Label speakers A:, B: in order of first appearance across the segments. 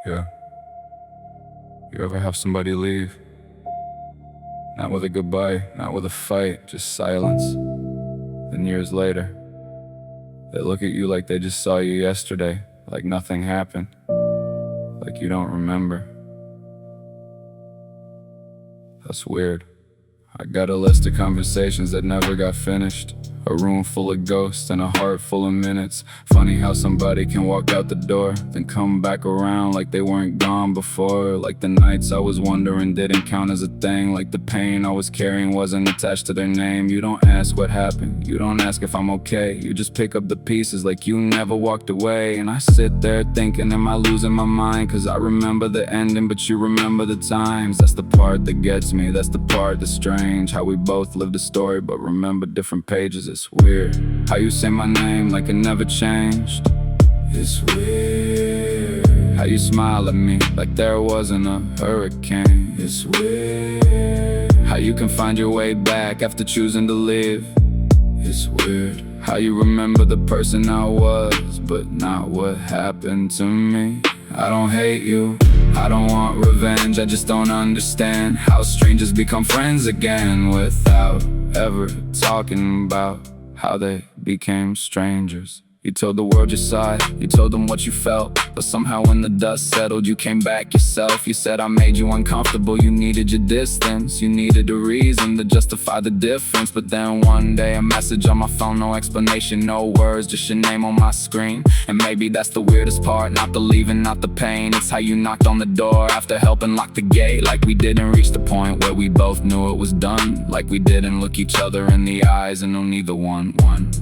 A: Yeah. You ever have somebody leave? Not with a goodbye, not with a fight, just silence. Then years later, they look at you like they just saw you yesterday, like nothing happened, like you don't remember. That's weird. I got a list of conversations that never got finished. A room full of ghosts and a heart full of minutes. Funny how somebody can walk out the door, then come back around like they weren't gone before. Like the nights I was wondering didn't count as a thing. Like the pain I was carrying wasn't attached to their name. You don't ask what happened, you don't ask if I'm okay. You just pick up the pieces like you never walked away. And I sit there thinking, am I losing my mind? Cause I remember the ending, but you remember the times. That's the part that gets me, that's the part that's strange. How we both lived a story but remember different pages. It's weird how you say my name like it never changed. It's weird how you smile at me like there wasn't a hurricane. It's weird how you can find your way back after choosing to leave. It's weird how you remember the person I was, but not what happened to me. I don't hate you, I don't want revenge, I just don't understand how strangers become friends again without ever talking about how they became strangers. You told the world your side, you told them what you felt, but somehow when the dust settled you came back yourself. You said I made you uncomfortable, you needed your distance, you needed a reason to justify the difference. But then one day a message on my phone, no explanation, no words, just your name on my screen. And maybe that's the weirdest part, not the leaving, not the pain. It's how you knocked on the door after helping lock the gate. Like we didn't reach the point where we both knew it was done. Like we didn't look each other in the eyes and knew neither one.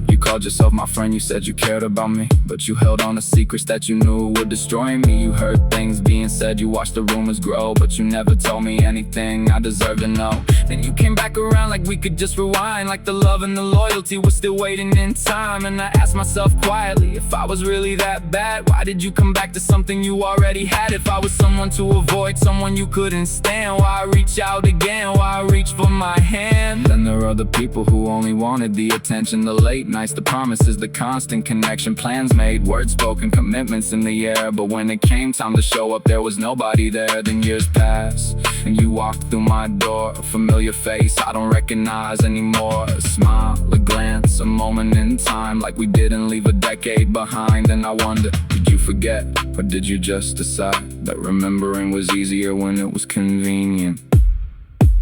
A: You called yourself my friend, you said you cared about me, but you held on to secrets that you knew would destroy me. You heard things being said, you watched the rumors grow, but you never told me anything I deserved to know. Then you came back around like we could just rewind, like the love and the loyalty was still waiting in time. And I asked myself quietly, if I was really that bad, why did you come back to something you already had? If I was someone to avoid, someone you couldn't stand, why reach out again, why reach for my hand? Then there are the people who only wanted the attention, the late nights, the promises, the constant connection, plans made, words spoken, commitments in the air. But when it came time to show up, there was nobody there. Then years passed, and you walked through my door, a familiar face I don't recognize anymore. A smile, a glance, a moment in time, like we didn't leave a decade behind. And I wonder, did you forget, or did you just decide that remembering was easier when it was convenient?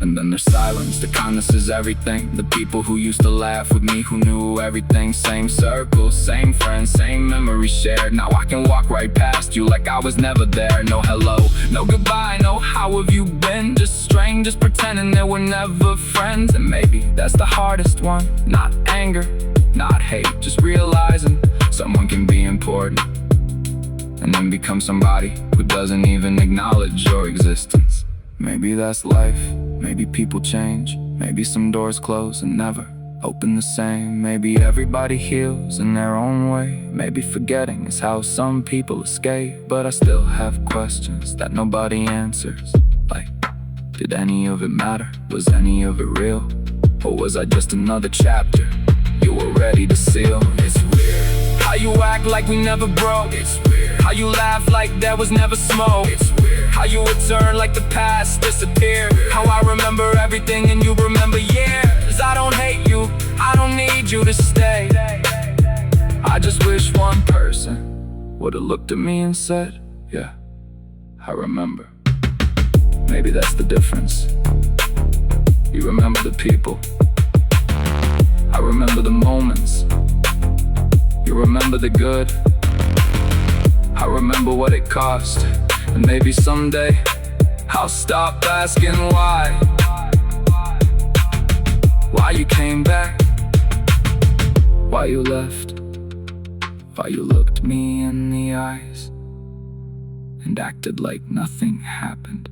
A: And then there's silence, the kindness is everything. The people who used to laugh with me, who knew everything. Same circles, same friends, same memories shared. Now I can walk right past you like I was never there. No hello, no goodbye, no how have you been? Just strangers pretending they were never friends. And maybe that's the hardest one, not anger, not hate, just realizing someone can be important and then become somebody who doesn't even acknowledge your existence. Maybe that's life, maybe people change, maybe some doors close and never open the same. Maybe everybody heals in their own way, maybe forgetting is how some people escape. But I still have questions that nobody answers, like, did any of it matter? Was any of it real? Or was I just another chapter you were ready to seal? It's weird how you act like we never broke. It's weird how you laugh like there was never smoke. It's weird how you return like the past disappeared. How I remember everything and you remember years. I don't hate you, I don't need you to stay. I just wish one person would've looked at me and said, yeah, I remember. Maybe that's the difference. You remember the people, I remember the moments. You remember the good, I remember what it cost. And maybe someday I'll stop asking why you came back, why you left, why you looked me in the eyes and acted like nothing happened.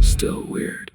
A: Still weird.